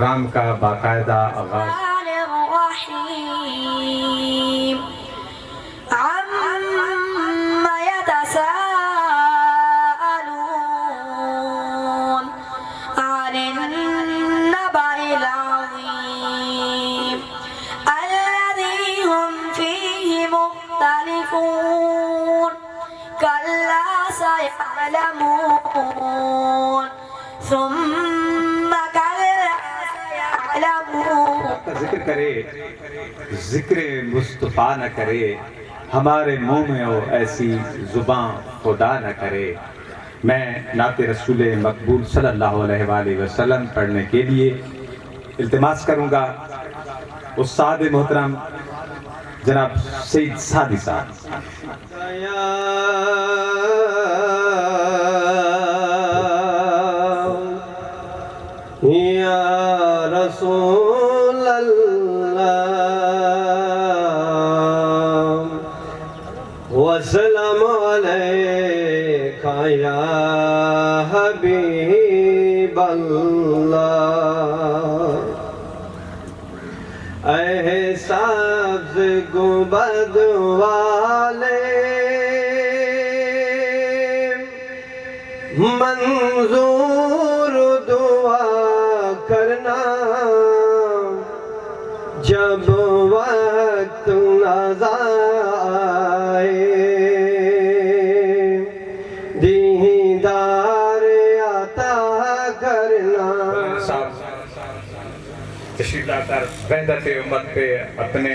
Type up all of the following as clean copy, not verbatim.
Programme کا باقاعدہ آغاز عَمَّ يَتَسَاءَلُونَ عَنِ النَّبَإِ الْعَظِيمِ الَّذِي هُمْ فِيهِ مُخْتَلِفُونَ كَلَّا سَيَعْلَمُونَ ثُمَّ كَلَّا سَيَعْلَمُونَ ذکر کرے، ذکر مصطفیٰ نہ کرے، ہمارے منہ میں وہ ایسی زبان خدا نہ کرے۔ میں نعت رسول مقبول صلی اللہ علیہ وآلہ وسلم پڑھنے کے لیے التماس کروں گا استاد محترم جناب سید سعدی صاحب۔ یا رسول اللہ وسلام علیکہ یا حبیب اللہ، اے سبز گنبد والے منظور دعا کرنا، جب وقت آئے دیدار عطا کرنا۔ تشریف لا کر وحدت امت پہ اپنے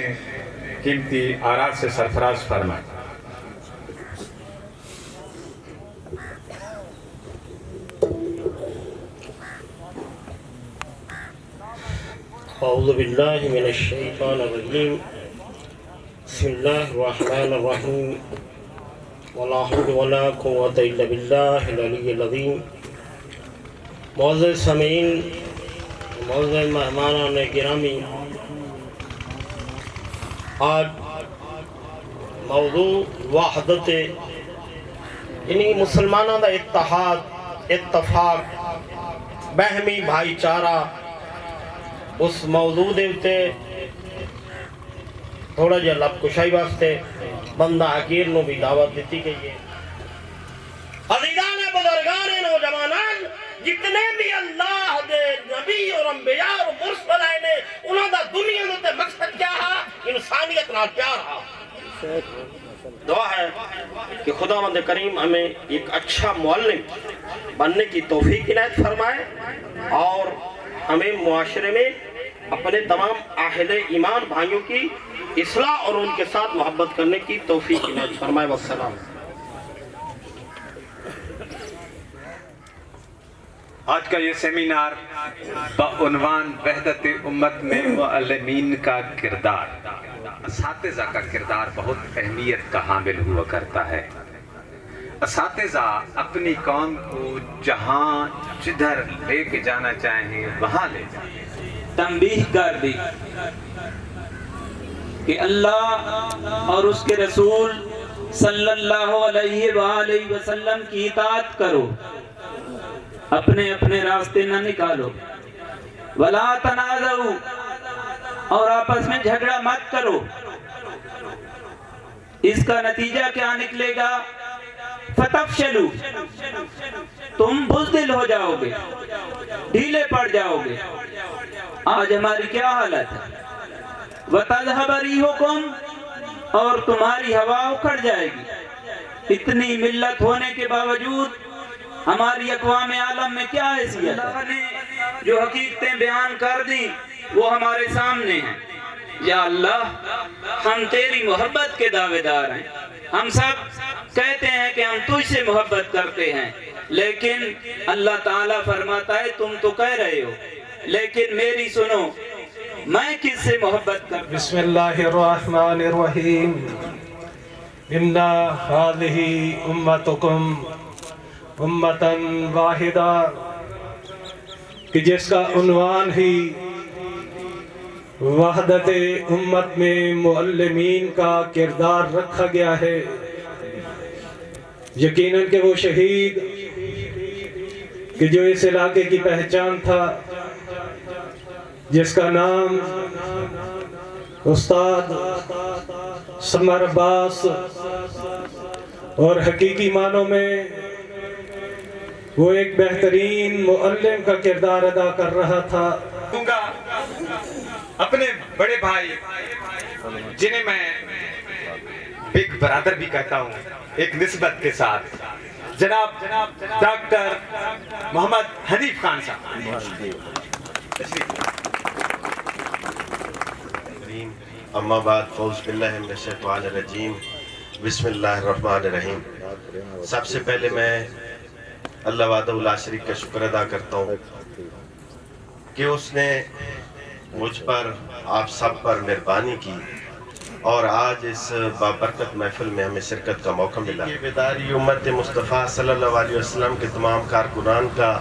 قیمتی آراء سے سرفراز فرمائیں۔ اعوذ باللہ من الشیطان الرجیم، بسم اللہ الرحمن الرحیم، ولا حول ولا قوة الا باللہ العلی العظیم۔ معزز سامعین، معزز مہمانان گرامی، آج موضوع وحدت یعنی مسلمانوں کا اتحاد، اتفاق، باہمی بھائی چارہ، اس موضوع دے اتے تھوڑا جہا لب کشائی واسطے بندہ حقیر نو بھی دعوت دیتی گئی ہے۔ عزیزان بزرگان نوجوانان، جتنے بھی اللہ دے نبی اور انبیاء اور مرسل آئے نے، انہوں دا دنیا تے مقصد کیا ہے؟ انسانیت نال پیار ہے۔ دعا ہے کہ خداوند کریم ہمیں ایک اچھا معلم بننے کی توفیق عنایت فرمائے اور ہمیں معاشرے میں اپنے تمام اہل ایمان بھائیوں کی اصلاح اور ان کے ساتھ محبت کرنے کی توفیق عنایت فرمائے۔ والسلام۔ آج کا یہ سیمینار بعنوان وحدت امت میں معلمین کا کردار، اساتذہ کا کردار بہت اہمیت کا حامل ہوا کرتا ہے۔ اساتذہ اپنی قوم کو جہاں جدھر لے کے جانا چاہیں وہاں لے جائیں۔ تنبیہ کر دی کہ اللہ اور اس کے رسول صلی اللہ علیہ وآلہ وسلم کی اطاعت کرو، اپنے اپنے راستے نہ نکالو، ولا تنازعوا، اور آپس میں جھگڑا مت کرو۔ اس کا نتیجہ کیا نکلے گا؟ فتفشلوا، تم بزدل ہو جاؤ گے، ڈھیلے پڑ جاؤ گے۔ آج ہماری کیا حالت ہے؟ وَتَذْهَبَ رِيحُكُمْ، اور تمہاری ہوا اکھڑ جائے گی۔ اتنی ملت ہونے کے باوجود ہماری اقوام عالم میں کیا حیثیت ہے؟ اللہ نے جو حقیقتیں بیان کر دیں وہ ہمارے سامنے ہیں۔ یا اللہ، ہم تیری محبت کے دعوے دار ہیں، ہم سب کہتے ہیں کہ ہم تجھ سے محبت کرتے ہیں، لیکن اللہ تعالیٰ فرماتا ہے تم تو کہہ رہے ہو، لیکن میری سنو، میں کس سے محبت کرتا ہوں؟ بسم اللہ الرحمن الرحیم۔ اِنَّا هَذِهِ أُمَّتُكُمْ أُمَّةً وَاحِدَةً، کہ جس کا عنوان ہی وحدت امت میں معلمین کا کردار رکھا گیا ہے۔ یقیناً کہ وہ شہید کہ جو اس علاقے کی پہچان تھا، جس کا نام استاد سمر عباس اور حقیقی معنوں میں وہ ایک بہترین معلم کا کردار ادا کر رہا تھا. دوں گا اپنے بڑے بھائی جنہیں میں بگ برادر بھی کہتا ہوں ایک نسبت کے ساتھ، جناب ڈاکٹر محمد حنیف خان صاحب. اما بعد فوز باللہ من الشیطان الرجیم بسم اللہ الرحمن الرحیم. سب سے پہلے میں اللہ وحدہ لا شریک کا شکر ادا کرتا ہوں کہ اس نے مجھ پر آپ سب پر مہربانی کی اور آج اس بابرکت محفل میں ہمیں شرکت کا موقع ملا. یہ بیداری امت مصطفیٰ صلی اللہ علیہ وسلم کے تمام کارکنان کا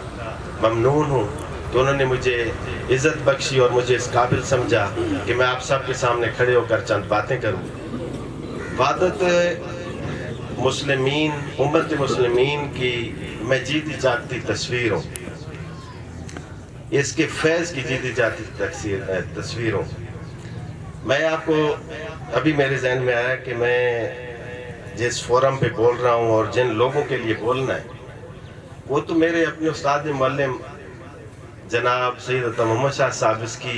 ممنون ہوں تو انہوں نے مجھے عزت بخشی اور مجھے اس قابل سمجھا کہ میں آپ سب کے سامنے کھڑے ہو کر چند باتیں کروں. وحدت مسلمین، امت مسلمین کی میں جیتی جاگتی تصویر ہوں، اس کے فیض کی جیتی جاتی تصویر ہوں. میں آپ کو ابھی میرے ذہن میں آیا کہ میں جس فورم پہ بول رہا ہوں اور جن لوگوں کے لیے بولنا ہے وہ تو میرے اپنے استاد معلم جناب سید عطا محمد شاہ صاحب اس کی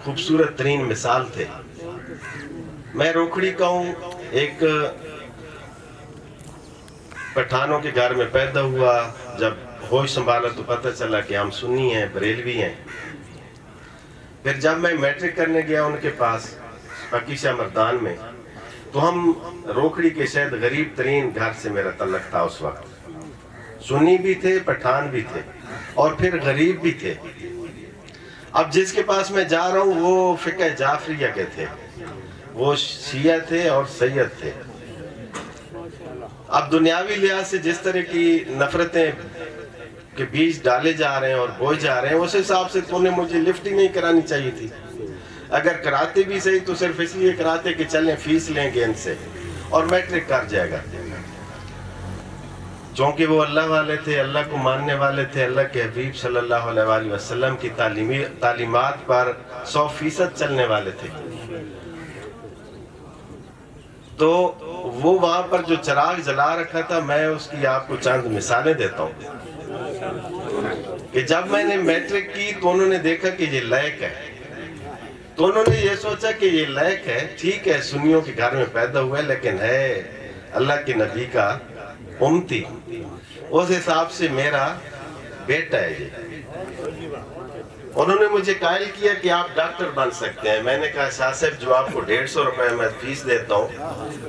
خوبصورت ترین مثال تھے. میں روکھڑی کا ہوں، ایک پٹھانوں کے گھر میں پیدا ہوا. جب ہوش سنبھالا تو پتہ چلا کہ ہم سنی ہیں، بریلوی ہیں. پھر جب میں میٹرک کرنے گیا ان کے پاس پکی شاہ مردان میں تو ہم روکھڑی کے شاید غریب ترین گھر سے میرا تعلق تھا. اس وقت سنی بھی تھے، پٹھان بھی تھے اور پھر غریب بھی تھے. اب جس کے پاس میں جا رہا ہوں وہ فقہ جعفریہ کے تھے، وہ شیعہ تھے اور سید تھے. اب دنیاوی لحاظ سے جس طرح کی نفرتیں کے بیج ڈالے جا رہے ہیں اور بوئے جا رہے ہیں اس حساب سے تو نے مجھے لفٹ ہی نہیں کرانی چاہیے تھی. اگر کراتے بھی صحیح تو صرف اس لیے کراتے کہ چلیں فیس لیں گے ان سے اور میٹرک کر جائے گا. چونکہ وہ اللہ والے تھے، اللہ کو ماننے والے تھے، اللہ کے حبیب صلی اللہ علیہ وآلہ وسلم کی تعلیمات پر 100% چلنے والے تھے. تو وہ وہاں پر جو چراغ جلا رکھا تھا میں اس کی آپ کو چند مثالیں دیتا ہوں کہ جب میں نے میٹرک کی تو انہوں نے دیکھا کہ یہ لائق ہے تو انہوں نے یہ سوچا کہ یہ لائق ہے، ٹھیک ہے سنیوں کے گھر میں پیدا ہوا ہے لیکن ہے اللہ کے نبی کا امتی، اس حساب سے میرا بیٹا ہے یہ. انہوں نے مجھے قائل کیا کہ آپ ڈاکٹر بن سکتے ہیں. میں نے کہا شاہ صاحب جو آپ کو 150 روپے میں فیس دیتا ہوں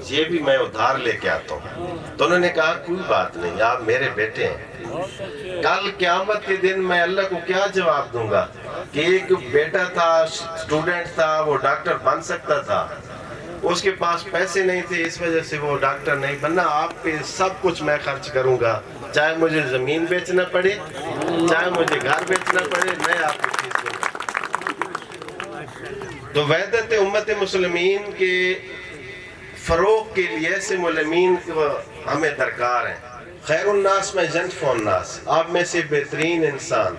یہ بھی میں ادھار لے کے آتا ہوں. تو انہوں نے کہا کوئی بات نہیں، آپ میرے بیٹے ہیں. کل قیامت کے دن میں اللہ کو کیا جواب دوں گا کہ ایک بیٹا تھا، اسٹوڈنٹ تھا، وہ ڈاکٹر بن سکتا تھا، اس کے پاس پیسے نہیں تھے اس وجہ سے وہ ڈاکٹر نہیں بننا. آپ پہ سب کچھ میں خرچ کروں گا، چاہے مجھے زمین بیچنا پڑے، چاہے مجھے گھر بیچنا پڑے، میں آپ کو فیس دوں گا. تو وحدت امت مسلمین کے فروغ کے لیے ایسے معلمین ہمیں درکار ہیں. خیر الناس میں جنف الناس، آپ میں سے بہترین انسان،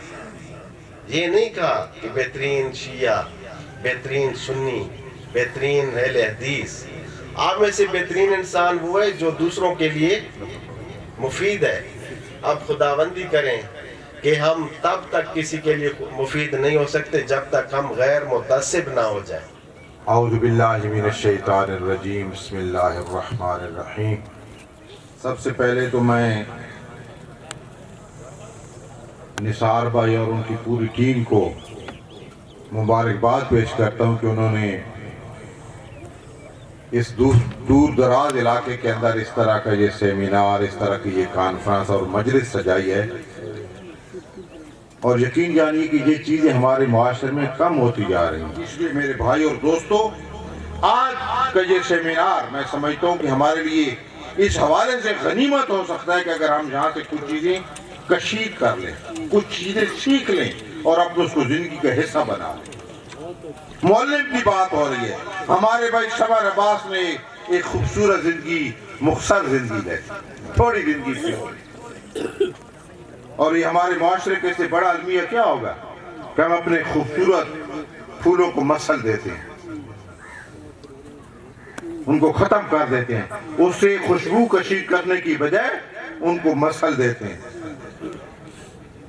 یہ نہیں کہا کہ بہترین شیعہ، بہترین سنی، بہترین اہل حدیث. آپ میں سے بہترین انسان وہ ہے جو دوسروں کے لیے مفید ہے. اب خداوندی کریں کہ ہم تب تک کسی کے لیے مفید نہیں ہو سکتے جب تک ہم غیر متعصب نہ ہو جائیں. اعوذ باللہ من الشیطان الرجیم بسم اللہ الرحمن الرحیم. سب سے پہلے تو میں نثار بھائی اور ان کی پوری ٹیم کو مبارکباد پیش کرتا ہوں کہ انہوں نے اس دور دراز علاقے کے اندر اس طرح کا یہ سیمینار، اس طرح کی یہ کانفرنس اور مجلس سجائی ہے. اور یقین جانیے کہ یہ چیزیں ہمارے معاشرے میں کم ہوتی جا رہی ہیں. اس لیے میرے بھائی اور دوستو، آج کا یہ سیمینار میں سمجھتا ہوں کہ ہمارے لیے اس حوالے سے غنیمت ہو سکتا ہے کہ اگر ہم یہاں سے کچھ چیزیں کشید کر لیں، کچھ چیزیں سیکھ لیں اور اپنے اس کو زندگی کا حصہ بنا لیں. معلم کی بات ہو رہی ہے. ہمارے بھائی سمر عباس نے ایک خوبصورت زندگی، مختصر زندگی ہے، تھوڑی زندگی سے ہوئی. اور یہ ہمارے معاشرے کے سے بڑا المیہ کیا ہوگا کہ ہم اپنے خوبصورت پھولوں کو مسل دیتے ہیں, ان کو ختم کر دیتے ہیں, اس سے خوشبو کشی کرنے کی بجائے ان کو مسل دیتے ہیں,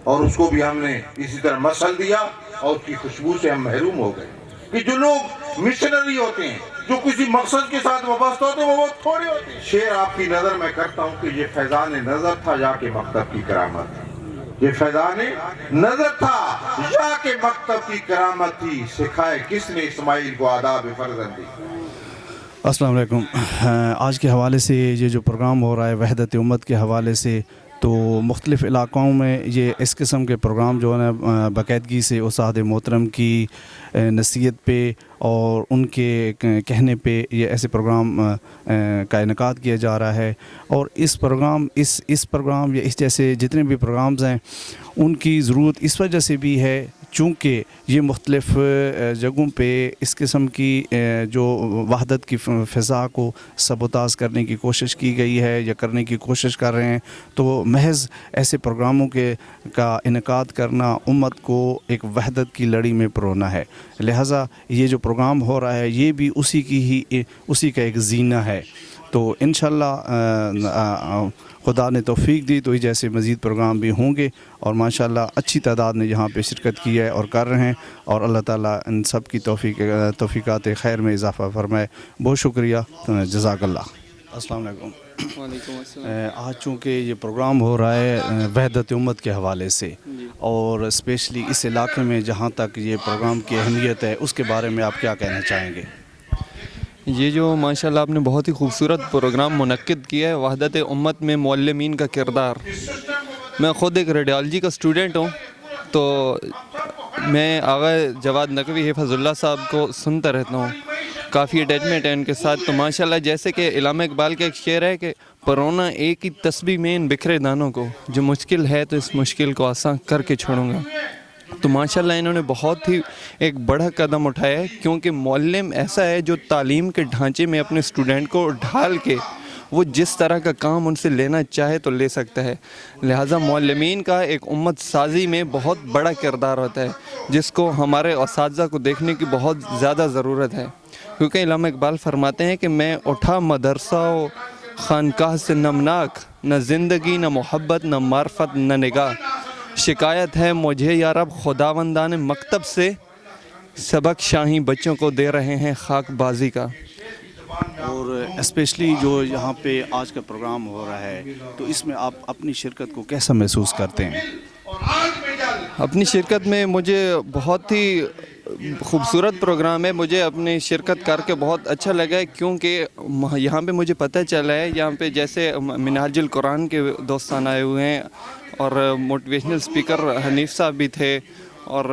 اور اس کو بھی ہم نے اسی طرح مسل دیا اور اس کی خوشبو سے ہم محروم ہو گئے. کہ جو لوگ مشنری ہوتے ہیں, جو کسی مقصد کے ساتھ وابستہ ہوتے ہیں, وہ بہت تھوڑے ہوتے ہیں. شعر آپ کی نظر میں کرتا ہوں کہ یہ فیضان نظر تھا یا کہ مکتب کی کرامت تھی. یہ فیضان نظر تھا یا کہ مکتب کی کرامت تھی, سکھائے کس نے اسماعیل کو آداب فرزندی. السلام علیکم. آج کے حوالے سے یہ جو پروگرام ہو رہا ہے وحدت امت کے حوالے سے, تو مختلف علاقوں میں یہ اس قسم کے پروگرام جو ہے باقاعدگی سے اساتذہ محترم کی نصیحت پہ اور ان کے کہنے پہ یہ ایسے پروگرام کا انعقاد کیا جا رہا ہے. اور اس پروگرام یا اس جیسے جتنے بھی پروگرامز ہیں ان کی ضرورت اس وجہ سے بھی ہے چونکہ یہ مختلف جگہوں پہ اس قسم کی جو وحدت کی فضا کو سبوتاژ کرنے کی کوشش کی گئی ہے یا کرنے کی کوشش کر رہے ہیں. تو محض ایسے پروگراموں کا انعقاد کرنا امت کو ایک وحدت کی لڑی میں پرونا ہے. لہٰذا یہ جو پروگرام ہو رہا ہے یہ بھی اسی کا ایک زینہ ہے. تو انشاءاللہ خدا نے توفیق دی تو یہ جیسے مزید پروگرام بھی ہوں گے, اور ماشاءاللہ اچھی تعداد نے یہاں پہ شرکت کی ہے اور کر رہے ہیں, اور اللہ تعالیٰ ان سب کی توفیقات خیر میں اضافہ فرمائے. بہت شکریہ, جزاک اللہ. السلام علیکم. وعلیکم السلام. آج چونکہ یہ پروگرام ہو رہا ہے وحدت امت کے حوالے سے, اور اسپیشلی اس علاقے میں جہاں تک یہ پروگرام کی اہمیت ہے اس کے بارے میں آپ کیا کہنا چاہیں گے؟ یہ جو ماشاءاللہ آپ نے بہت ہی خوبصورت پروگرام منعقد کیا ہے وحدت امت میں معلمین کا کردار. میں خود ایک ریڈیالوجی کا اسٹوڈنٹ ہوں, تو میں آغا جواد نقوی حفظ اللہ صاحب کو سنتا رہتا ہوں, کافی اٹیچمنٹ ہے ان کے ساتھ. تو ماشاءاللہ جیسے کہ علامہ اقبال کا ایک شعر ہے کہ پرونا ایک ہی تسبیح میں ان بکھرے دانوں کو, جو مشکل ہے تو اس مشکل کو آسان کر کے چھوڑوں گا. تو ماشاءاللہ انہوں نے بہت ہی ایک بڑا قدم اٹھایا ہے, کیونکہ معلم ایسا ہے جو تعلیم کے ڈھانچے میں اپنے اسٹوڈنٹ کو ڈھال کے وہ جس طرح کا کام ان سے لینا چاہے تو لے سکتا ہے. لہٰذا معلمین کا ایک امت سازی میں بہت بڑا کردار ہوتا ہے, جس کو ہمارے اساتذہ کو دیکھنے کی بہت زیادہ ضرورت ہے. کیونکہ علامہ اقبال فرماتے ہیں کہ میں اٹھا مدرسہ و خانقاہ سے نمناک, نہ زندگی نہ محبت نہ معرفت نہ نگاہ, شکایت ہے مجھے یا رب خداوندان مکتب سے, سبق شاہی بچوں کو دے رہے ہیں خاک بازی کا. اور اسپیشلی جو یہاں پہ آج کا پروگرام ہو رہا ہے تو اس میں آپ اپنی شرکت کو کیسا محسوس کرتے ہیں؟ اپنی شرکت میں مجھے بہت ہی خوبصورت پروگرام ہے, مجھے اپنی شرکت کر کے بہت اچھا لگا ہے, کیونکہ یہاں پہ مجھے پتہ چلا ہے یہاں پہ جیسے منہاج القرآن کے دوستان آئے ہوئے ہیں, اور موٹیویشنل اسپیکر حنیف صاحب بھی تھے, اور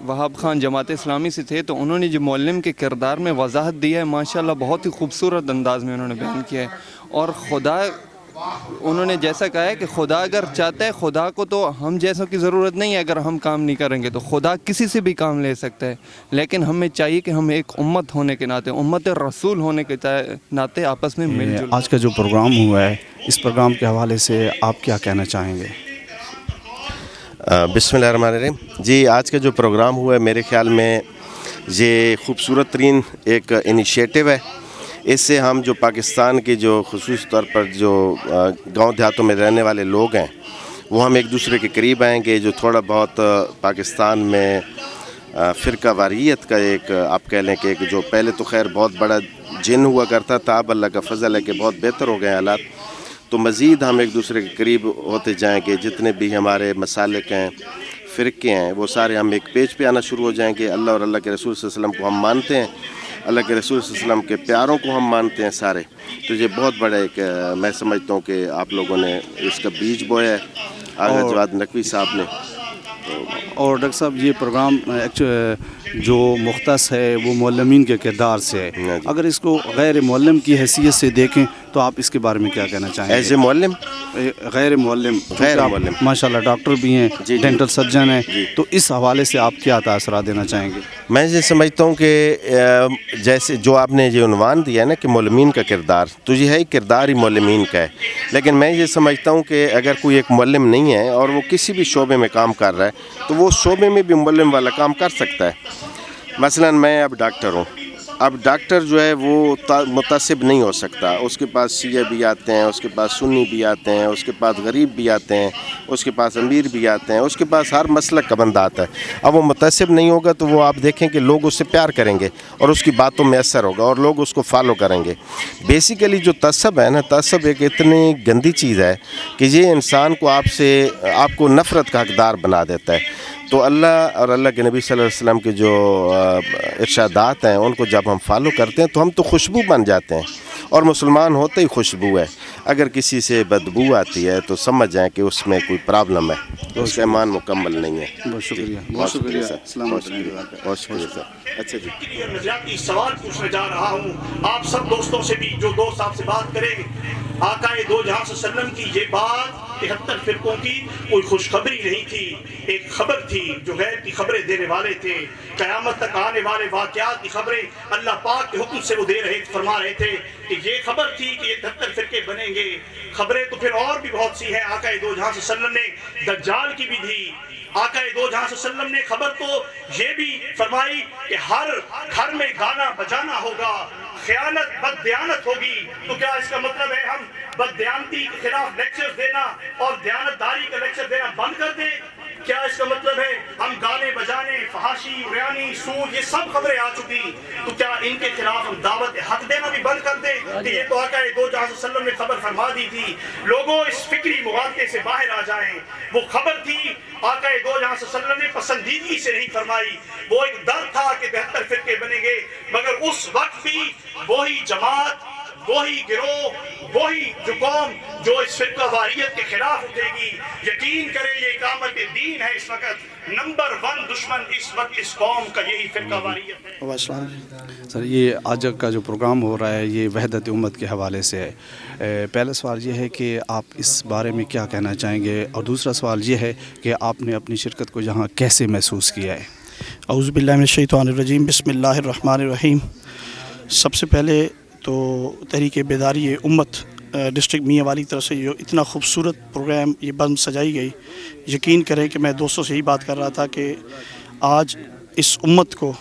وہاب خان جماعت اسلامی سے تھے. تو انہوں نے جو معلم کے کردار میں وضاحت دی ہے ماشاءاللہ بہت ہی خوبصورت انداز میں انہوں نے بیان کیا ہے. اور خدا, انہوں نے جیسا کہا ہے کہ خدا اگر چاہتا ہے, خدا کو تو ہم جیسوں کی ضرورت نہیں ہے, اگر ہم کام نہیں کریں گے تو خدا کسی سے بھی کام لے سکتا ہے. لیکن ہمیں چاہیے کہ ہم ایک امت ہونے کے ناطے, امت رسول ہونے کے ناطے آپس میں مل جل. آج کا جو پروگرام ہوا ہے اس پروگرام کے حوالے سے آپ کیا کہنا چاہیں گے؟ بسم اللہ الرحمن الرحیم. جی, آج کا جو پروگرام ہوا ہے میرے خیال میں یہ خوبصورت ترین ایک انیشیٹو ہے. اس سے ہم جو پاکستان کے جو خصوصی طور پر جو گاؤں دیہاتوں میں رہنے والے لوگ ہیں وہ ہم ایک دوسرے کے قریب آئیں گے. جو تھوڑا بہت پاکستان میں فرقہ واریت کا ایک آپ کہہ لیں کہ ایک جو پہلے تو خیر بہت بڑا جن ہوا کرتا تھا, اب اللہ کا فضل ہے کہ بہت بہتر ہو گئے حالات. تو مزید ہم ایک دوسرے کے قریب ہوتے جائیں گے. جتنے بھی ہمارے مسالک ہیں, فرقے ہیں, وہ سارے ہم ایک پیج پہ آنا شروع ہو جائیں گے. اللہ اور اللہ کے رسول صلی اللہ علیہ وسلم کو ہم مانتے ہیں, اللہ کے رسول صلی اللہ علیہ وسلم کے پیاروں کو ہم مانتے ہیں سارے. تو یہ بہت بڑا ایک میں سمجھتا ہوں کہ آپ لوگوں نے اس کا بیج بویا ہے آغا جواد نقوی صاحب نے. اور ڈاکٹر صاحب یہ پروگرام جو مختص ہے وہ معلمین کے کردار سے ہے, اگر اس کو غیر معلم کی حیثیت سے دیکھیں تو آپ اس کے بارے میں کیا کہنا چاہیں گے؟ ایز اے معلم, غیر معلم ماشاءاللہ ڈاکٹر بھی ہیں, ڈینٹل سرجن ہیں, تو اس حوالے سے آپ کیا تاثرات دینا چاہیں گے؟ میں یہ سمجھتا ہوں کہ جیسے جو آپ نے یہ عنوان دیا ہے نا کہ معلمین کا کردار, تو یہ ہے کردار ہی معلمین کا ہے. لیکن میں یہ سمجھتا ہوں کہ اگر کوئی ایک معلم نہیں ہے اور وہ کسی بھی شعبے میں کام کر رہا ہے تو وہ شعبے میں بھی معلم والا کام کر سکتا ہے. مثلاً میں اب ڈاکٹر ہوں. اب ڈاکٹر جو ہے وہ متعصب نہیں ہو سکتا. اس کے پاس شیعہ بھی آتے ہیں, اس کے پاس سنی بھی آتے ہیں, اس کے پاس غریب بھی آتے ہیں, اس کے پاس امیر بھی آتے ہیں, اس کے پاس ہر مسلک کا بندہ آتا ہے. اب وہ متعصب نہیں ہوگا تو وہ آپ دیکھیں کہ لوگ اس سے پیار کریں گے اور اس کی باتوں میں اثر ہوگا اور لوگ اس کو فالو کریں گے. بیسیکلی جو تعصب ہے نا, تعصب ایک اتنی گندی چیز ہے کہ یہ انسان کو آپ کو نفرت کا حقدار بنا دیتا ہے. تو اللہ اور اللہ کے نبی صلی اللہ علیہ وسلم کے جو ارشادات ہیں ان کو جب ہم فالو کرتے ہیں تو ہم تو خوشبو بن جاتے ہیں, اور مسلمان ہوتے ہی خوشبو ہے. اگر کسی سے بدبو آتی ہے تو سمجھ جائیں کہ اس میں کوئی پرابلم ہے, اس کا ایمان مکمل نہیں ہے. بہت شکریہ, بہت شکریہ سر, بہت شکریہ سر. اچھا جی, نظریاتی سوال پوچھنے جا رہا ہوں آپ سب دوستوں سے بھی, جو دوست آپ سے بات کریں گے. آقا دو جہاں صلی اللہ علیہ وسلم کی یہ بات 73 فرقوں کی کوئی خوشخبری نہیں تھی, ایک خبر تھی جو غیب کی خبریں دینے والے تھے. قیامت تک آنے والے واقعات کی خبریں اللہ پاک کے حکم سے وہ فرما رہے تھے کہ یہ خبر تھی کہ یہ 73 فرقے بنیں گے. خبریں تو پھر اور بھی بہت سی ہیں. آقا دو جہاں صلی اللہ علیہ وسلم نے دجال کی بھی دی. آقا دو جہاں صلی اللہ علیہ وسلم نے خبر تو یہ بھی فرمائی کہ ہر گھر میں گانا بجانا ہوگا, خیانت بد دیانت ہوگی. تو کیا اس کا مطلب ہے ہم بد دیانتی کے خلاف لیکچر دینا اور دیانتداری کا لیکچر دینا بند کر دیں؟ کیا اس کا مطلب ہے ہم گانے بجانے, فحاشی, ریانی, سود, یہ سب خبریں آ چکی, تو کیا ان کے خلاف ہم دعوت حق دینا بھی بند کر دیں کہ یہ تو آقا دو جہاں صلی اللہ علیہ وسلم نے خبر فرما دی تھی؟ لوگوں اس فکری مغالطے سے باہر آ جائیں. وہ خبر تھی, آقا دو جہاں صلی اللہ علیہ وسلم نے پسندیدگی سے نہیں فرمائی. وہ ایک ڈر تھا کہ 73 فرقے بنیں گے, مگر اس وقت بھی وہی جماعت, وہی گروہ, وہی جو قوم جو اس فرقہ واریت کے خلاف اٹھے گی. یقین کریں یہ اقامت دین ہے. اس وقت نمبر 1 دشمن اس وقت اس قوم کا یہی فرقہ واریت ہے. سر, یہ آج کا جو پروگرام ہو رہا ہے یہ وحدت امت کے حوالے سے ہے. پہلا سوال یہ ہے کہ آپ اس بارے میں کیا کہنا چاہیں گے, اور دوسرا سوال یہ ہے کہ آپ نے اپنی شرکت کو یہاں کیسے محسوس کیا ہے؟ اعوذ باللہ من الشیطان الرجیم, بسم اللہ الرحمن الرحیم. سب سے پہلے تو تحریک بیداری امت ڈسٹرکٹ میاں والی طرف سے جو اتنا خوبصورت پروگرام یہ بند سجائی گئی, یقین کریں کہ میں دوستوں سے یہی بات کر رہا تھا کہ آج اس امت کو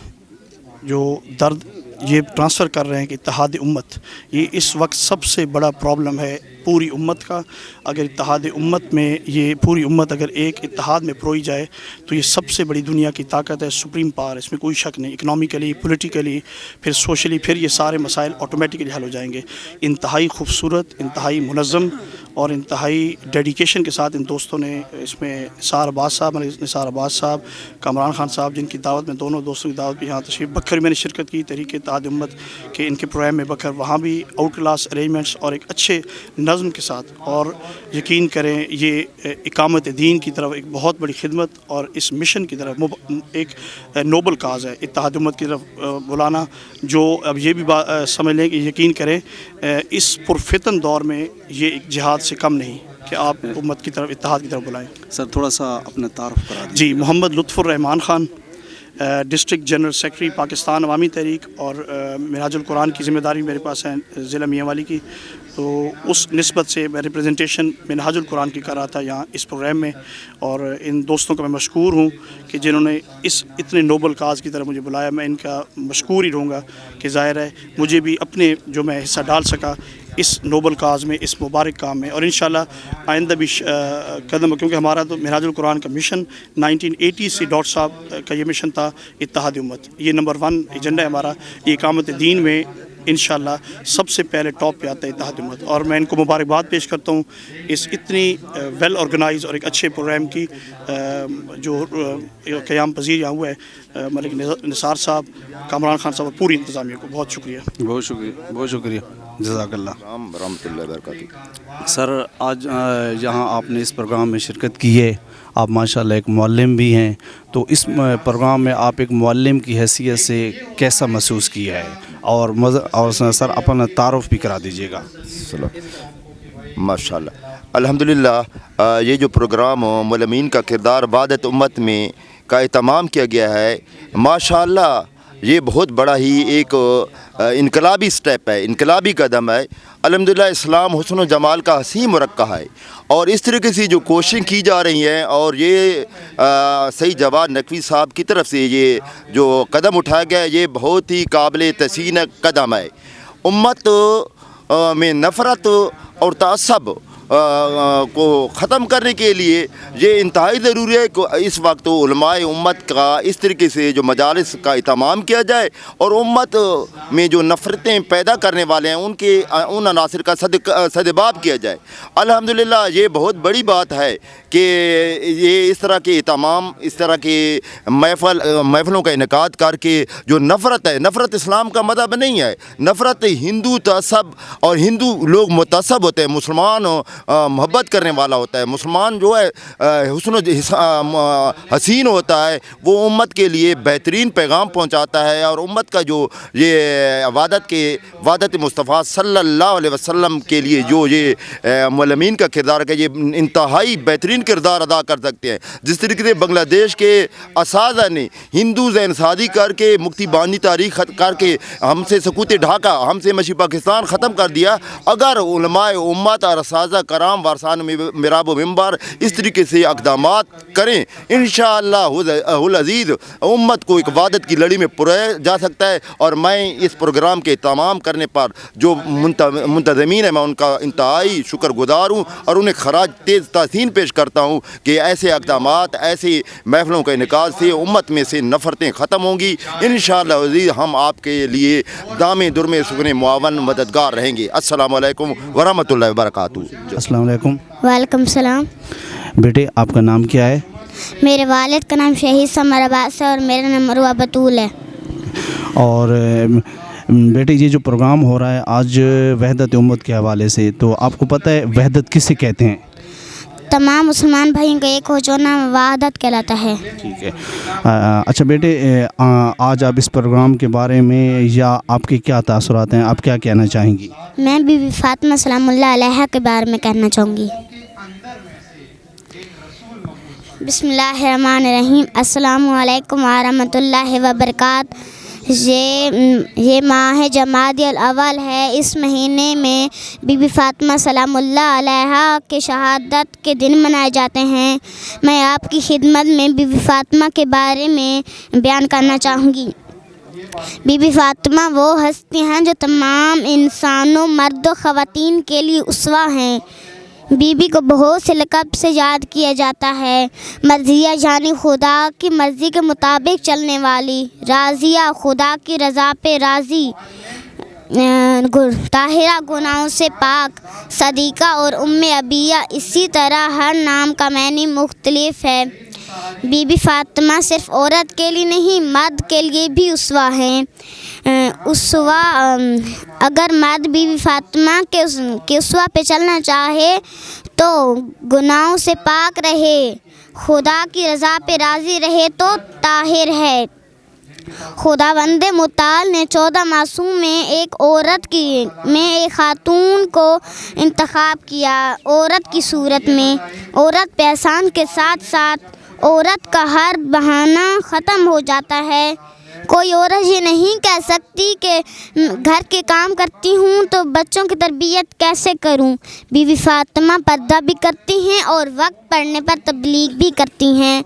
جو درد یہ ٹرانسفر کر رہے ہیں کہ اتحاد امت, یہ اس وقت سب سے بڑا پرابلم ہے پوری امت کا. اگر اتحاد امت میں یہ پوری امت اگر ایک اتحاد میں پروئی جائے تو یہ سب سے بڑی دنیا کی طاقت ہے, سپریم پاور, اس میں کوئی شک نہیں. اکنامیکلی, پولیٹیکلی, پھر سوشلی, پھر یہ سارے مسائل آٹومیٹکلی حل ہو جائیں گے. انتہائی خوبصورت, انتہائی منظم اور انتہائی ڈیڈیکیشن کے ساتھ ان دوستوں نے اس میں نثار عباس صاحب, کامران خان صاحب, جن کی دعوت میں دونوں دوستوں کی دعوت بھی یہاں تشریف, بکھر میں نے شرکت کی تحریک اتحاد امت کے ان کے پروگرام میں بکھر, وہاں بھی آؤٹ کلاس ارینجمنٹس اور ایک اچھے نظم کے ساتھ. اور یقین کریں یہ اقامت دین کی طرف ایک بہت بڑی خدمت اور اس مشن کی طرف ایک نوبل کاز ہے اتحاد امت کی طرف بلانا, جو اب یہ بھی سمجھ لیں کہ یقین کریں اس پرفتن دور میں یہ ایک جہاد سے کم نہیں کہ آپ امت کی طرف, اتحاد کی طرف بلائیں. سر تھوڑا سا اپنا تعارف کرا دیں. جی, Muhammad Lutf ur Rahman Khan, district general secretary Pakistan Awami Tehreek, اور منہاج القرآن کی ذمہ داری میرے پاس ہے ضلع میاں والی کی. تو اس نسبت سے میں ریپریزنٹیشن منہاج القرآن کی کر رہا تھا یہاں اس پروگرام میں, اور ان دوستوں کا میں مشکور ہوں کہ جنہوں نے اس اتنے نوبل کاز کی طرف مجھے بلایا. میں ان کا مشکور ہی رہوں گا کہ ظاہر ہے مجھے بھی اپنے جو میں حصہ ڈال سکا اس نوبل کاز میں, اس مبارک کام میں, اور انشاءاللہ آئندہ بھی قدم, کیونکہ ہمارا تو منہاج القرآن کا مشن 1980 سے ڈاکٹر صاحب کا یہ مشن تھا اتحاد امت, یہ نمبر 1 ایجنڈا ہے ہمارا. یہ اقامت دین میں انشاءاللہ سب سے پہلے ٹاپ پہ آتا ہے اتحاد امت, اور میں ان کو مبارکباد پیش کرتا ہوں اس اتنی ویل آرگنائز اور ایک اچھے پروگرام کی جو قیام پذیر یہاں ہوا ہے. ملک نثار صاحب, کامران خان صاحب اور پوری انتظامیہ کو بہت شکریہ. بہت شکریہ, بہت شکریہ, جزاک اللہ. رحمۃ اللہ وبرکاتہ. سر آج یہاں آپ نے اس پروگرام میں شرکت کی ہے, آپ ماشاءاللہ ایک معلم بھی ہیں, تو اس پروگرام میں آپ ایک معلم کی حیثیت سے کیسا محسوس کیا ہے, اور سر اپنا تعارف بھی کرا دیجیے گا. ماشاءاللہ, الحمدللہ یہ جو پروگرام معلمین کا کردار وحدت امت میں کا اہتمام کیا گیا ہے, ماشاءاللہ یہ بہت بڑا ہی ایک انقلابی سٹیپ ہے, انقلابی قدم ہے. الحمدللہ اسلام حسن و جمال کا حسین مرکہ ہے، اور اس طریقے سے جو کوششیں کی جا رہی ہیں، اور یہ سید جواد نقوی صاحب کی طرف سے یہ جو قدم اٹھایا گیا ہے، یہ بہت ہی قابل تحسین قدم ہے۔ امت میں نفرت اور تعصب کو ختم کرنے کے لیے یہ انتہائی ضروری ہے کہ اس وقت علماء امت کا اس طریقے سے جو مجالس کا اہتمام کیا جائے، اور امت میں جو نفرتیں پیدا کرنے والے ہیں ان عناصر کا سدباب کیا جائے۔ الحمدللہ یہ بہت بڑی بات ہے کہ یہ اس طرح کے اہتمام، اس طرح کے محفلوں کا انعقاد کر کے جو نفرت ہے، نفرت اسلام کا مذہب نہیں ہے، نفرت ہندو تعصب، اور ہندو لوگ متعصب ہوتے ہیں، مسلمان محبت کرنے والا ہوتا ہے، مسلمان جو ہے حسن و حسین ہوتا ہے، وہ امت کے لیے بہترین پیغام پہنچاتا ہے، اور امت کا جو یہ وحدت مصطفیٰ صلی اللہ علیہ وسلم کے لیے جو یہ معلمین کا کردار ہے، یہ انتہائی بہترین کردار ادا کر سکتے ہیں۔ جس طریقے سے بنگلہ دیش کے اساتذہ نے ہندو ذہن سازی کر کے مکتی بانی تاریخ کر کے ہم سے سکوت ڈھاکہ، ہم سے مشی پاکستان ختم کر دیا، اگر علماء امت اور اساتذہ کرام وارثان میراب و منبر اس طریقے سے اقدامات کریں، انشاءاللہ العزیز امت کو ایک وحدت کی لڑی میں پرویا جا سکتا ہے۔ اور میں اس پروگرام کے تمام کرنے پر جو منتظمین ہیں، میں ان کا انتہائی شکر گزار ہوں، اور انہیں خراج تیز تحسین پیش کرتا ہوں کہ ایسے اقدامات، ایسے محفلوں کا انعقاد سے امت میں سے نفرتیں ختم ہوں گی۔ انشاءاللہ العزیز ہم آپ کے لیے دامے درمے سکنے معاون مددگار رہیں گے۔ السلام علیکم ورحمۃ اللہ وبرکاتہ۔ السلام علیکم۔ وعلیکم السلام۔ بیٹے آپ کا نام کیا ہے؟ میرے والد کا نام شہید سمر عباس ہے، اور میرا نام مروہ بطول ہے۔ اور بیٹے یہ جو پروگرام ہو رہا ہے آج وحدت امت کے حوالے سے، تو آپ کو پتہ ہے وحدت کسے کہتے ہیں؟ تمام مسلمان بھائیوں کا ایک ہو جانا وحدت کہلاتا ہے۔ ٹھیک ہے۔ اچھا بیٹے، آج آپ اس پروگرام کے بارے میں یا آپ کے کیا تاثرات ہیں، آپ کیا کہنا چاہیں گی؟ میں بی بی فاطمہ سلام اللہ علیہا کے بارے میں کہنا چاہوں گی۔ بسم اللہ الرحمن الرحیم۔ السلام علیکم ورحمۃ اللہ وبرکاتہ۔ یہ ماہ جمادی الاول ہے۔ اس مہینے میں بی بی فاطمہ سلام اللہ علیہا کے شہادت کے دن منائے جاتے ہیں۔ میں آپ کی خدمت میں بی بی فاطمہ کے بارے میں بیان کرنا چاہوں گی۔ بی بی فاطمہ وہ ہستی ہیں جو تمام انسانوں، مرد و خواتین کے لیے اسوہ ہیں۔ بی بی کو بہت سے لقب سے یاد کیا جاتا ہے۔ مرضیہ یعنی خدا کی مرضی کے مطابق چلنے والی، راضیہ خدا کی رضا پہ راضی، طاہرہ گناہوں سے پاک، صدیقہ اور ام ابیہ۔ اسی طرح ہر نام کا معنی مختلف ہے۔ بی بی فاطمہ صرف عورت کے لیے نہیں، مرد کے لیے بھی اسوہ ہیں۔ اسوہ اگر مرد بی بی فاطمہ کے اسوہ پہ چلنا چاہے تو گناہوں سے پاک رہے، خدا کی رضا پہ راضی رہے تو طاہر ہے۔ خداوند متعال نے 14 معصوم میں ایک خاتون کو انتخاب کیا، عورت کی صورت میں۔ عورت پہ احسان کے ساتھ ساتھ عورت کا ہر بہانہ ختم ہو جاتا ہے۔ کوئی عورت یہ نہیں کہہ سکتی کہ گھر کے کام کرتی ہوں تو بچوں کی تربیت کیسے کروں۔ بی بی فاطمہ پردہ بھی کرتی ہیں اور وقت پڑنے پر تبلیغ بھی کرتی ہیں۔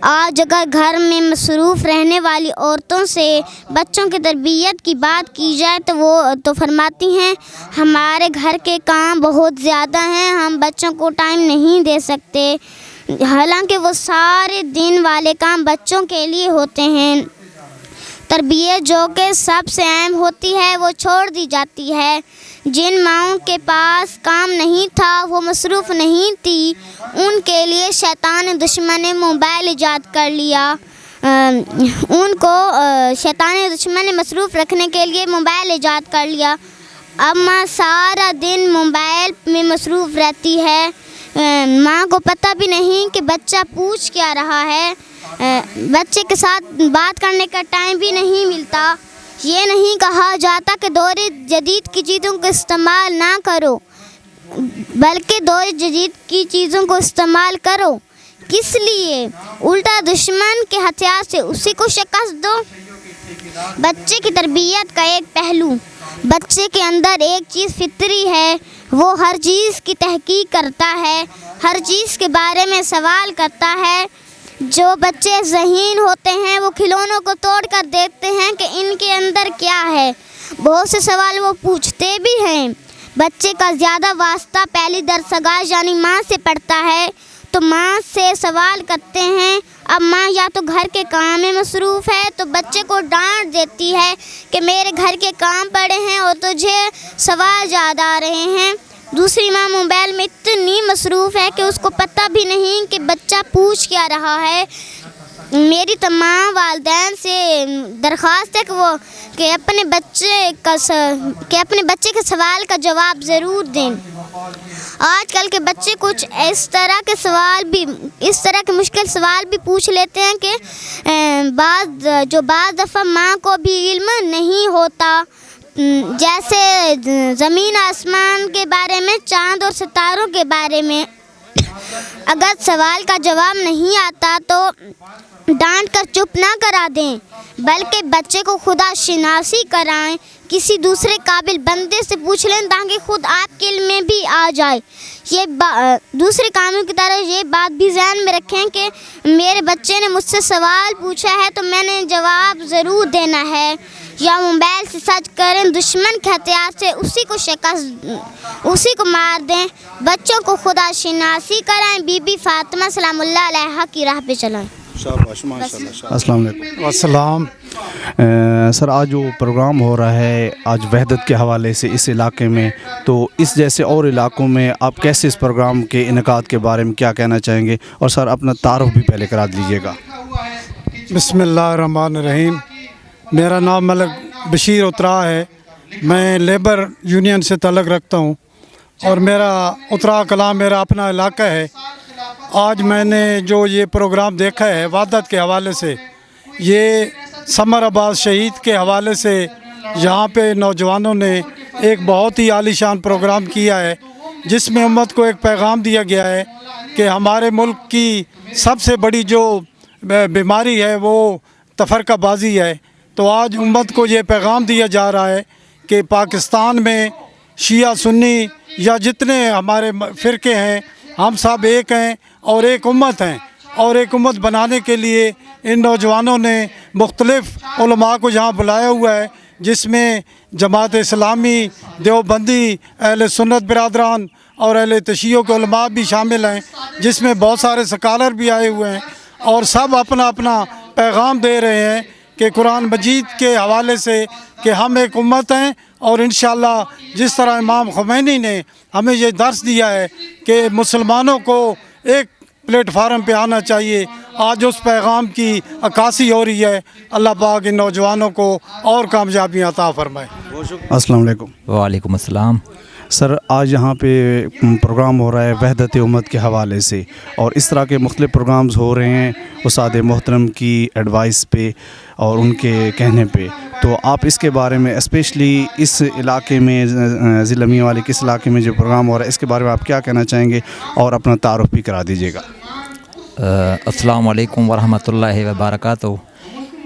آج اگر گھر میں مصروف رہنے والی عورتوں سے بچوں کی تربیت کی بات کی جائے تو وہ تو فرماتی ہیں ہمارے گھر کے کام بہت زیادہ ہیں، ہم بچوں کو ٹائم نہیں دے سکتے، حالانکہ وہ سارے دن والے کام بچوں کے لیے ہوتے ہیں۔ تربیت جو کہ سب سے اہم ہوتی ہے وہ چھوڑ دی جاتی ہے۔ جن ماؤں کے پاس کام نہیں تھا، وہ مصروف نہیں تھی، ان کے لیے شیطان دشمن نے موبائل ایجاد کر لیا۔ ان کو شیطان دشمن نے مصروف رکھنے کے لیے موبائل ایجاد کر لیا۔ اب ماں سارا دن موبائل میں مصروف رہتی ہے، ماں کو پتہ بھی نہیں کہ بچہ پوچھ کیا رہا ہے، بچے کے ساتھ بات کرنے کا ٹائم بھی نہیں ملتا۔ یہ نہیں کہا جاتا کہ دور جدید کی چیزوں کو استعمال نہ کرو، بلکہ دور جدید کی چیزوں کو استعمال کرو۔ کس لیے؟ الٹا دشمن کے ہتھیار سے اسی کو شکست دو۔ بچے کی تربیت کا ایک پہلو بچے کے اندر ایک چیز فطری ہے، وہ ہر چیز کی تحقیق کرتا ہے، ہر چیز کے بارے میں سوال کرتا ہے۔ جو بچے ذہین ہوتے ہیں وہ کھلونوں کو توڑ کر دیکھتے ہیں کہ ان کے اندر کیا ہے، بہت سے سوال وہ پوچھتے بھی ہیں۔ بچے کا زیادہ واسطہ پہلی درسگاہ یعنی ماں سے پڑتا ہے، تو ماں سے سوال کرتے ہیں۔ اب ماں یا تو گھر کے کام میں مصروف ہے تو بچے کو ڈانٹ دیتی ہے کہ میرے گھر کے کام پڑے ہیں اور تجھے سوال یاد آ رہے ہیں۔ دوسری ماں موبائل میں اتنی مصروف ہے کہ اس کو پتہ بھی نہیں کہ بچہ پوچھ کیا رہا ہے۔ میری تمام والدین سے درخواست ہے کہ اپنے بچے کے سوال کا جواب ضرور دیں۔ آج کل کے بچے کچھ اس طرح کے مشکل سوال بھی پوچھ لیتے ہیں کہ بعض دفعہ ماں کو بھی علم نہیں ہوتا، جیسے زمین آسمان کے بارے میں، چاند اور ستاروں کے بارے میں۔ اگر سوال کا جواب نہیں آتا تو ڈانٹ کر چپ نہ کرا دیں، بلکہ بچے کو خدا شناسی کرائیں، کسی دوسرے قابل بندے سے پوچھ لیں تاکہ خود آپ کے علم میں بھی آ جائے۔ دوسرے کاموں کی طرح یہ بات بھی ذہن میں رکھیں کہ میرے بچے نے مجھ سے سوال پوچھا ہے تو میں نے جواب ضرور دینا ہے۔ یا موبائل سے سرچ کریں، دشمن کے ہتھیار سے اسی کو مار دیں۔ بچوں کو خدا شناسی کرائیں، بی بی فاطمہ سلام اللہ علیہا کی راہ پہ چلائیں۔ السلام علیکم۔ السلام۔ سر آج جو پروگرام ہو رہا ہے آج وحدت کے حوالے سے اس علاقے میں، تو اس جیسے اور علاقوں میں آپ کیسے اس پروگرام کے انعقاد کے بارے میں کیا کہنا چاہیں گے، اور سر اپنا تعارف بھی پہلے کرا دیجیے گا۔ بسم اللہ الرحمن الرحیم۔ میرا نام ملک بشیر اترا ہے، میں لیبر یونین سے تعلق رکھتا ہوں اور میرا اترا کلام میرا اپنا علاقہ ہے۔ آج میں نے جو یہ پروگرام دیکھا ہے وحدت کے حوالے سے، یہ سمر عباس شہید کے حوالے سے یہاں پہ نوجوانوں نے ایک بہت ہی عالی شان پروگرام کیا ہے، جس میں امت کو ایک پیغام دیا گیا ہے کہ ہمارے ملک کی سب سے بڑی جو بیماری ہے وہ تفرقہ بازی ہے۔ تو آج امت کو یہ پیغام دیا جا رہا ہے کہ پاکستان میں شیعہ سنی یا جتنے ہمارے فرقے ہیں ہم سب ایک ہیں اور ایک امت ہیں، اور ایک امت بنانے کے لیے ان نوجوانوں نے مختلف علماء کو یہاں بلایا ہوا ہے، جس میں جماعت اسلامی، دیوبندی، اہل سنت برادران اور اہل تشیع کے علماء بھی شامل ہیں، جس میں بہت سارے سکالر بھی آئے ہوئے ہیں، اور سب اپنا اپنا پیغام دے رہے ہیں کہ قرآن مجید کے حوالے سے کہ ہم ایک امت ہیں، اور انشاءاللہ جس طرح امام خمینی نے ہمیں یہ درس دیا ہے کہ مسلمانوں کو ایک پلیٹ فارم پہ آنا چاہیے، آج اس پیغام کی عکاسی ہو رہی ہے۔ اللہ پاک ان نوجوانوں کو اور کامیابی عطا فرمائے۔ السلام علیکم۔ وعلیکم السلام۔ سر آج یہاں پہ پروگرام ہو رہا ہے وحدت امت کے حوالے سے، اور اس طرح کے مختلف پروگرامز ہو رہے ہیں استاد محترم کی ایڈوائس پہ اور ان کے کہنے پہ، تو آپ اس کے بارے میں اسپیشلی اس علاقے میں ضلع میاں والی کے اس علاقے میں جو پروگرام ہو رہا ہے اس کے بارے میں آپ کیا کہنا چاہیں گے، اور اپنا تعارف بھی کرا دیجیے گا۔ السلام علیکم ورحمۃ اللہ وبرکاتہ۔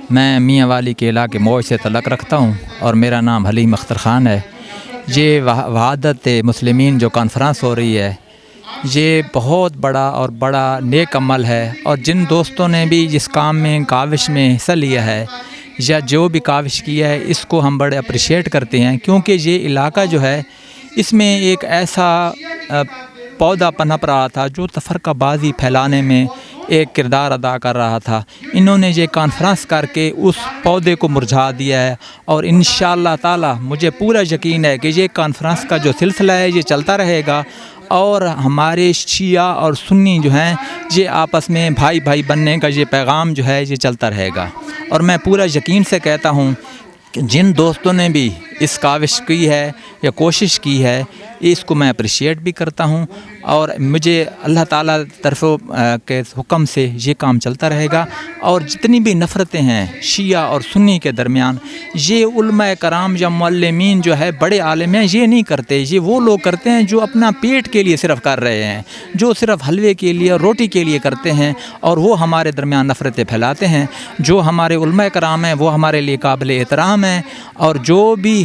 میں میاں والی کے علاقے موج سے تعلق رکھتا ہوں اور میرا نام حلیم اختر خان ہے۔ یہ وحدت مسلمین جو کانفرنس ہو رہی ہے یہ بہت بڑا نیک عمل ہے، اور جن دوستوں نے بھی جس کام میں کاوش میں حصہ لیا ہے یا جو بھی کاوش کیا ہے اس کو ہم بڑے اپریشیٹ کرتے ہیں، کیونکہ یہ علاقہ جو ہے اس میں ایک ایسا پودا پنپ رہا تھا جو تفرقہ بازی پھیلانے میں ایک کردار ادا کر رہا تھا۔ انہوں نے یہ کانفرنس کر کے اس پودے کو مرجھا دیا ہے، اور انشاءاللہ تعالی مجھے پورا یقین ہے کہ یہ کانفرنس کا جو سلسلہ ہے یہ چلتا رہے گا، اور ہمارے شیعہ اور سنی جو ہیں یہ آپس میں بھائی بھائی بننے کا یہ پیغام جو ہے یہ چلتا رہے گا۔ اور میں پورا یقین سے کہتا ہوں کہ جن دوستوں نے بھی اس کاوش کی ہے یا کوشش کی ہے اس کو میں اپریشیٹ بھی کرتا ہوں، اور مجھے اللہ تعالیٰ طرف کے حکم سے یہ کام چلتا رہے گا۔ اور جتنی بھی نفرتیں ہیں شیعہ اور سنی کے درمیان، یہ علماء کرام یا معلمین جو ہے بڑے عالم ہیں یہ نہیں کرتے، یہ وہ لوگ کرتے ہیں جو اپنا پیٹ کے لیے صرف کر رہے ہیں، جو صرف حلوے کے لیے روٹی کے لیے کرتے ہیں، اور وہ ہمارے درمیان نفرتیں پھیلاتے ہیں۔ جو ہمارے علماء کرام ہیں وہ ہمارے لیے قابل احترام ہیں، اور جو بھی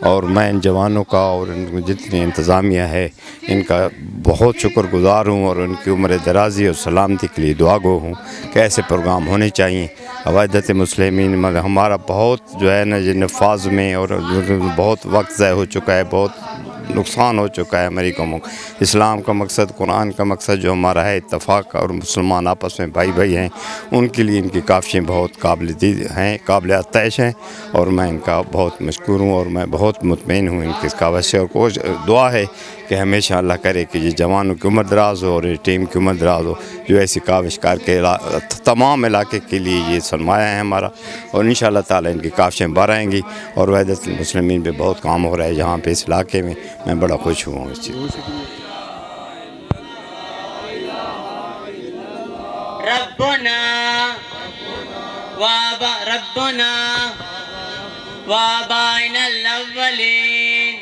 اور میں ان جوانوں کا اور ان جتنی انتظامیہ ہے ان کا بہت شکر گزار ہوں، اور ان کی عمر درازی اور سلامتی کے لیے دعا گو ہوں کہ ایسے پروگرام ہونے چاہیے۔ وحدت مسلمین مگر ہمارا بہت جو ہے نا نفاذ میں اور بہت وقت ضائع ہو چکا ہے، بہت نقصان ہو چکا ہے ہماری قوموں۔ اسلام کا مقصد، قرآن کا مقصد جو ہمارا ہے اتفاق اور مسلمان آپس میں بھائی بھائی ہیں، ان کے لیے ان کی کاوشیں بہت قابل دید ہیں، قابل ستائش ہیں، اور میں ان کا بہت مشکور ہوں اور میں بہت مطمئن ہوں ان کی کاوش سے، اور دعا ہے کہ ہمیشہ اللہ کرے کہ یہ جوانوں کی عمر دراز ہو اور یہ ٹیم کی عمر دراز ہو جو ایسی کاوش کر کے تمام علاقے کے لیے یہ سرمایہ ہے ہمارا، اور انشاءاللہ تعالی ان کی کاوشیں بڑھائیں گی، اور وحدت المسلمین پہ بہت کام ہو رہا ہے یہاں پہ اس علاقے میں بڑا خوش ہوں اس چیز۔ ربنا وآبائنا الأولين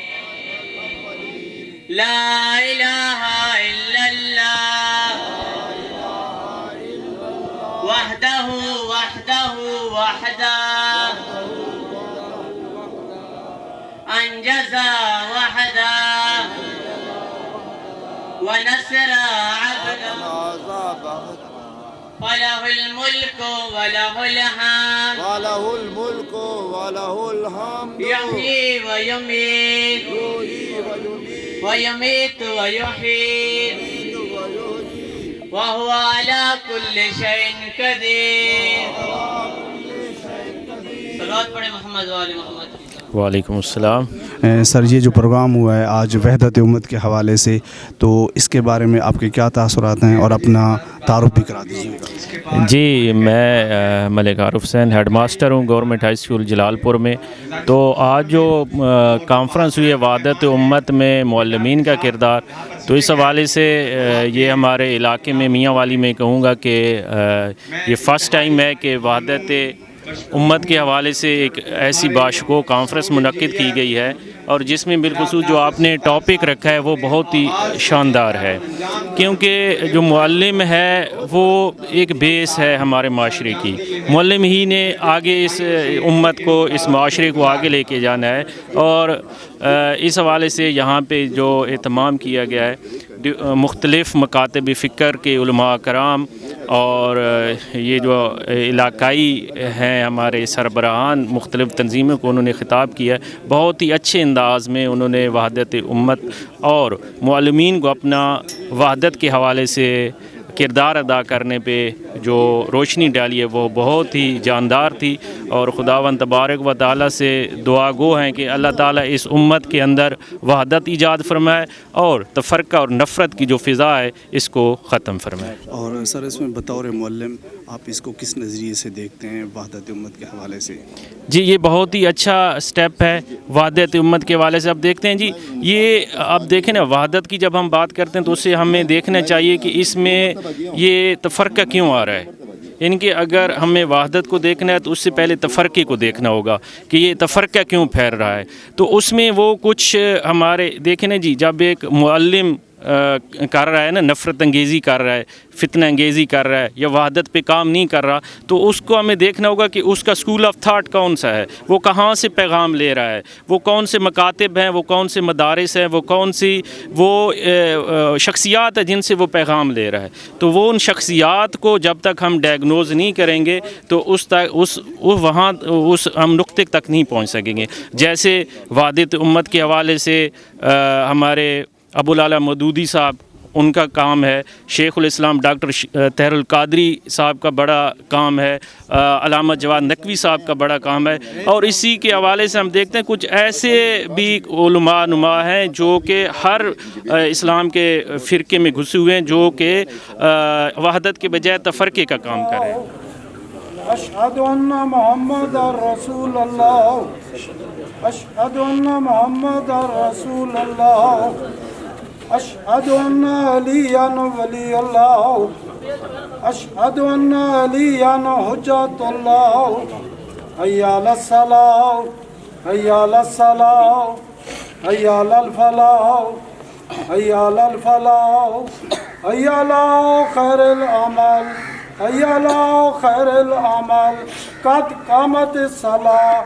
لا إله إلا الله وحده أنجز وحده ونصر عبده وله الملك وله الحمد يحيي ويميت ويحيي وهو على كل شيء قدير۔ صلوات پڑھیں محمد وآل محمد۔ وعلیکم السلام۔ سر یہ جو پروگرام ہوا ہے آج وحدت امت کے حوالے سے، تو اس کے بارے میں آپ کے کیا تاثرات ہیں اور اپنا تعارف بھی کرا دیجیے گا۔ جی میں ملک عارف حسین ہیڈ ماسٹر ہوں گورنمنٹ ہائی اسکول جلال پور میں۔ تو آج جو کانفرنس ہوئی ہے وحدت امت میں معلمین کا کردار، تو اس حوالے سے یہ ہمارے علاقے میں میاں والی میں کہوں گا کہ یہ فرسٹ ٹائم ہے کہ وحدت امت کے حوالے سے ایک ایسی باشکوہ کانفرنس منعقد کی گئی ہے، اور جس میں بالخصوص جو آپ نے ٹاپک رکھا ہے وہ بہت ہی شاندار ہے، کیونکہ جو معلم ہے وہ ایک بیس ہے ہمارے معاشرے کی۔ معلم ہی نے آگے اس امت کو، اس معاشرے کو آگے لے کے جانا ہے، اور اس حوالے سے یہاں پہ جو اہتمام کیا گیا ہے مختلف مکاتب فکر کے علماء کرام اور یہ جو علاقائی ہیں ہمارے سربراہان مختلف تنظیموں کو انہوں نے خطاب کیا ہے، بہت ہی اچھے انداز میں انہوں نے وحدت امت اور معلمین کو اپنا وحدت کے حوالے سے کردار ادا کرنے پہ جو روشنی ڈالی ہے وہ بہت ہی جاندار تھی، اور خداوند تبارک و تعالیٰ سے دعا گو ہیں کہ اللہ تعالیٰ اس امت کے اندر وحدت ایجاد فرمائے اور تفرقہ اور نفرت کی جو فضا ہے اس کو ختم فرمائے۔ اور سر اس میں بطور معلم آپ اس کو کس نظریے سے دیکھتے ہیں وحدت امت کے حوالے سے؟ جی یہ بہت ہی اچھا سٹیپ ہے وحدت امت کے حوالے سے۔ اب دیکھتے ہیں جی، یہ آپ دیکھیں نا، وحدت کی جب ہم بات کرتے ہیں تو اس سے ہمیں دیکھنا چاہیے کہ اس میں یہ تفرقہ کیوں آ رہا ہے، یعنی کہ اگر ہمیں وحدت کو دیکھنا ہے تو اس سے پہلے تفرقے کو دیکھنا ہوگا کہ یہ تفرقہ کیوں پھیل رہا ہے۔ تو اس میں وہ کچھ ہمارے دیکھیں نا جی، جب ایک معلم کر رہا ہے نا، نفرت انگیزی کر رہا ہے، فتنہ انگیزی کر رہا ہے، یا وحدت پہ کام نہیں کر رہا، تو اس کو ہمیں دیکھنا ہوگا کہ اس کا اسکول آف تھاٹ کون سا ہے، وہ کہاں سے پیغام لے رہا ہے، وہ کون سے مکاتب ہیں، وہ کون سے مدارس ہیں، وہ کون سی وہ شخصیات ہیں جن سے وہ پیغام لے رہا ہے۔ تو وہ ان شخصیات کو جب تک ہم ڈائگنوز نہیں کریں گے تو ہم نقطے تک نہیں پہنچ سکیں گے۔ جیسے وحدت امت کے حوالے سے ہمارے ابو العلا مودودی صاحب، ان کا کام ہے، شیخ الاسلام ڈاکٹر طاہر القادری صاحب کا بڑا کام ہے، علامہ جواد نقوی صاحب کا بڑا کام ہے، اور اسی کے حوالے سے ہم دیکھتے ہیں کچھ ایسے بھی علماء نما ہیں جو کہ ہر اسلام کے فرقے میں گھسے ہوئے ہیں، جو کہ وحدت کے بجائے تفرقے کا کام کر رہے ہیں۔ اشہد ان محمد رسول اللہ، اشہد ان محمد رسول اللہ، اشہد ان علیٰ ولی اللہ، اشہد ان علیٰ حجت اللہ، حی علی الصلاۃ، حی علی الصلاۃ، حی علی الفلاح، حی علی الفلاح، حی علی خیر العمل، حی علی خیر العمل، قد قامت الصلاۃ،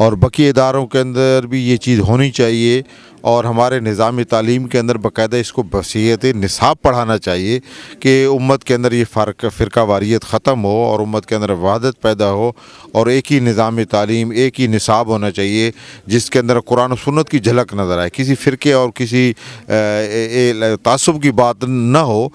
اور بقیہ اداروں کے اندر بھی یہ چیز ہونی چاہیے، اور ہمارے نظام تعلیم کے اندر باقاعدہ اس کو بصیت نصاب پڑھانا چاہیے کہ امت کے اندر یہ فرقہ واریت ختم ہو اور امت کے اندر وحدت پیدا ہو، اور ایک ہی نظام تعلیم، ایک ہی نصاب ہونا چاہیے جس کے اندر قرآن و سنت کی جھلک نظر آئے، کسی فرقے اور کسی تعصب کی بات نہ ہو۔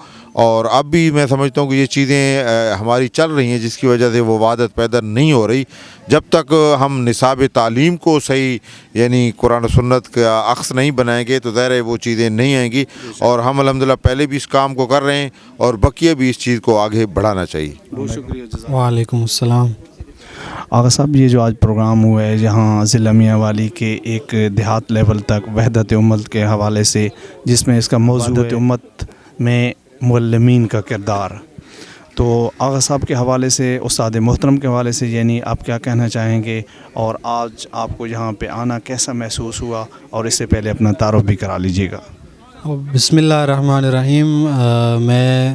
اور اب بھی میں سمجھتا ہوں کہ یہ چیزیں ہماری چل رہی ہیں جس کی وجہ سے وہ وحدت پیدا نہیں ہو رہی۔ جب تک ہم نصاب تعلیم کو صحیح یعنی قرآن و سنت کا عکس نہیں بنائیں گے تو ظاہر ہے وہ چیزیں نہیں آئیں گی، اور ہم الحمدللہ پہلے بھی اس کام کو کر رہے ہیں اور بقیہ بھی اس چیز کو آگے بڑھانا چاہیے۔ بہت شکریہ۔ وعلیکم السلام۔ آغا صاحب، یہ جو آج پروگرام ہوا ہے جہاں ضلع میاں والی کے ایک دیہات لیول تک وحدت امت کے حوالے سے، جس میں اس کا موضوع وحدت امت میں معلمین کا کردار، تو آغا صاحب کے حوالے سے، استاد محترم کے حوالے سے یعنی آپ کیا کہنا چاہیں گے، اور آج آپ کو یہاں پہ آنا کیسا محسوس ہوا، اور اس سے پہلے اپنا تعارف بھی کرا لیجیے گا۔ بسم اللہ الرحمن الرحیم۔ میں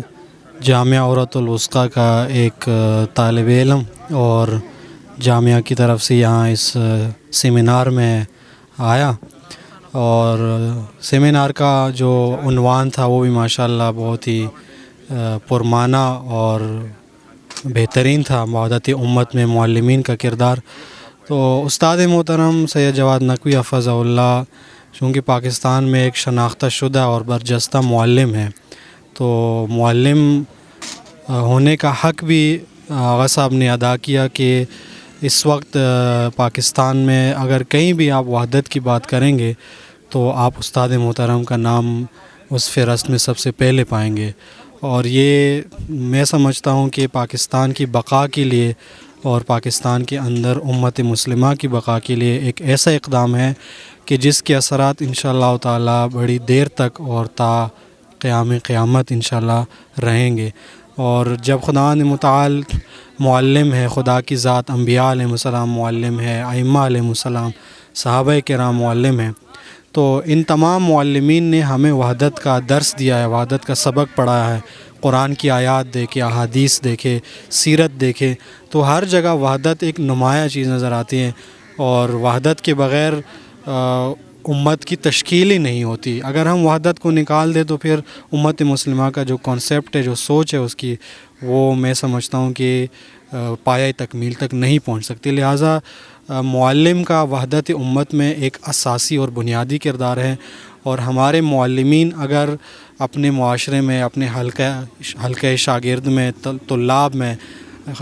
جامعہ عورت الوسطیٰ کا ایک طالب علم اور جامعہ کی طرف سے یہاں اس سیمینار میں آیا، اور سیمینار کا جو عنوان تھا وہ بھی ماشاءاللہ بہت ہی پرمعنی اور بہترین تھا، وحدت امت میں معلمین کا کردار۔ تو استاد محترم سید جواد نقوی حفظہ اللہ چونکہ پاکستان میں ایک شناختہ شدہ اور برجستہ معلم ہے، تو معلم ہونے کا حق بھی آغا صاحب نے ادا کیا کہ اس وقت پاکستان میں اگر کہیں بھی آپ وحدت کی بات کریں گے تو آپ استاد محترم کا نام اس فہرست میں سب سے پہلے پائیں گے، اور یہ میں سمجھتا ہوں کہ پاکستان کی بقا کے لیے اور پاکستان کے اندر امت مسلمہ کی بقا کے لیے ایک ایسا اقدام ہے کہ جس کے اثرات انشاءاللہ تعالی بڑی دیر تک اور تا قیامت انشاءاللہ رہیں گے۔ اور جب خدا متعال معلم ہے، خدا کی ذات انبیاء علیہ السلام معلم ہے، ائمہ علیہ السلام، صحابہ کرام معلم ہیں، تو ان تمام معلمین نے ہمیں وحدت کا درس دیا ہے، وحدت کا سبق پڑھایا ہے۔ قرآن کی آیات دیکھے، احادیث دیکھے، سیرت دیکھے، تو ہر جگہ وحدت ایک نمایاں چیز نظر آتی ہے، اور وحدت کے بغیر امت کی تشکیل ہی نہیں ہوتی۔ اگر ہم وحدت کو نکال دیں تو پھر امت مسلمہ کا جو کانسیپٹ ہے، جو سوچ ہے اس کی، وہ میں سمجھتا ہوں کہ پایہ تکمیل تک نہیں پہنچ سکتی۔ لہٰذا معلم کا وحدت امت میں ایک اساسی اور بنیادی کردار ہے، اور ہمارے معلمین اگر اپنے معاشرے میں، اپنے حلقہ شاگرد میں، طلاب میں،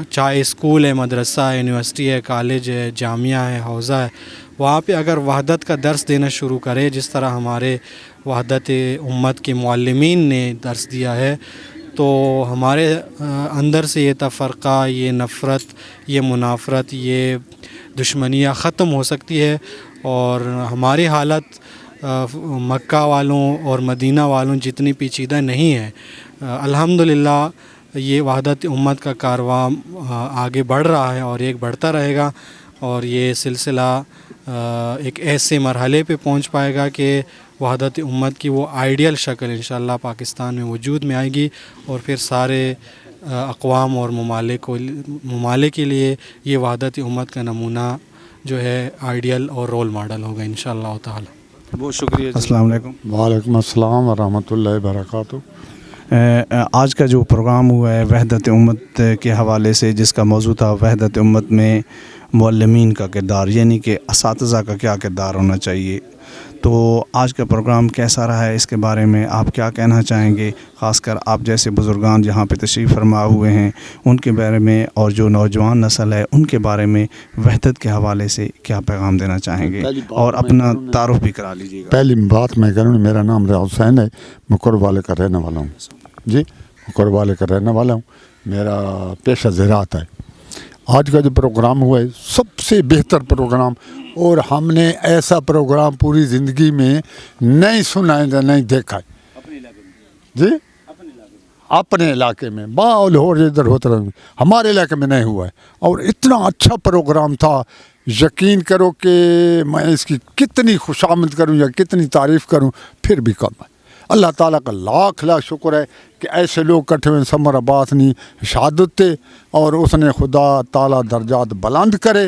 چاہے اسکول ہے، مدرسہ ہے، یونیورسٹی ہے، کالج ہے، جامعہ ہے، حوزہ ہے، وہاں پہ اگر وحدت کا درس دینا شروع کرے جس طرح ہمارے وحدت امت کے معلمین نے درس دیا ہے، تو ہمارے اندر سے یہ تفرقہ، یہ نفرت، یہ منافرت، یہ دشمنیاں ختم ہو سکتی ہے، اور ہماری حالت مکہ والوں اور مدینہ والوں جتنی پیچیدہ نہیں ہے۔ الحمدللہ یہ وحدت امت کا کارواں آگے بڑھ رہا ہے، اور ایک بڑھتا رہے گا، اور یہ سلسلہ ایک ایسے مرحلے پہ پہنچ پائے گا کہ وحدت امت کی وہ آئیڈیل شکل انشاءاللہ پاکستان میں وجود میں آئے گی، اور پھر سارے اقوام اور ممالک کے لیے یہ وحدت امت کا نمونہ جو ہے آئیڈیل اور رول ماڈل ہوگا انشاءاللہ تعالی۔ بہت شکریہ۔ السلام علیکم۔ وعلیکم السلام ورحمۃ اللہ وبرکاتہ۔ آج کا جو پروگرام ہوا ہے وحدت امت کے حوالے سے، جس کا موضوع تھا وحدت امت میں معلمین کا کردار، یعنی کہ اساتذہ کا کیا کردار ہونا چاہیے، تو آج کا پروگرام کیسا رہا ہے، اس کے بارے میں آپ کیا کہنا چاہیں گے، خاص کر آپ جیسے بزرگان جہاں پہ تشریف فرما ہوئے ہیں ان کے بارے میں، اور جو نوجوان نسل ہے ان کے بارے میں وحدت کے حوالے سے کیا پیغام دینا چاہیں گے، اور اپنا تعارف بھی کرا لیجیے گا۔ پہلی بات میں کروں، میرا نام ریاض حسین ہے، میں والے کا رہنے والا ہوں جی، والے کا رہنے والا ہوں، میرا پیشہ زراعت ہے۔ آج کا جو پروگرام ہوا ہے سب سے بہتر پروگرام، اور ہم نے ایسا پروگرام پوری زندگی میں نہیں سنا ہے، نہیں دیکھا ہے جی، اپنے علاقے میں لاہور ادھر ہوتا رہا، ہمارے علاقے میں نہیں ہوا ہے، اور اتنا اچھا پروگرام تھا، یقین کرو کہ میں اس کی کتنی خوشامد کروں یا کتنی تعریف کروں پھر بھی کم ہے۔ اللہ تعالیٰ کا لاکھ لاکھ شکر ہے کہ ایسے لوگ کٹھے ہوئے، سمر عباس نے شہادت تھے، اور اس نے خدا تعالیٰ درجات بلند کرے،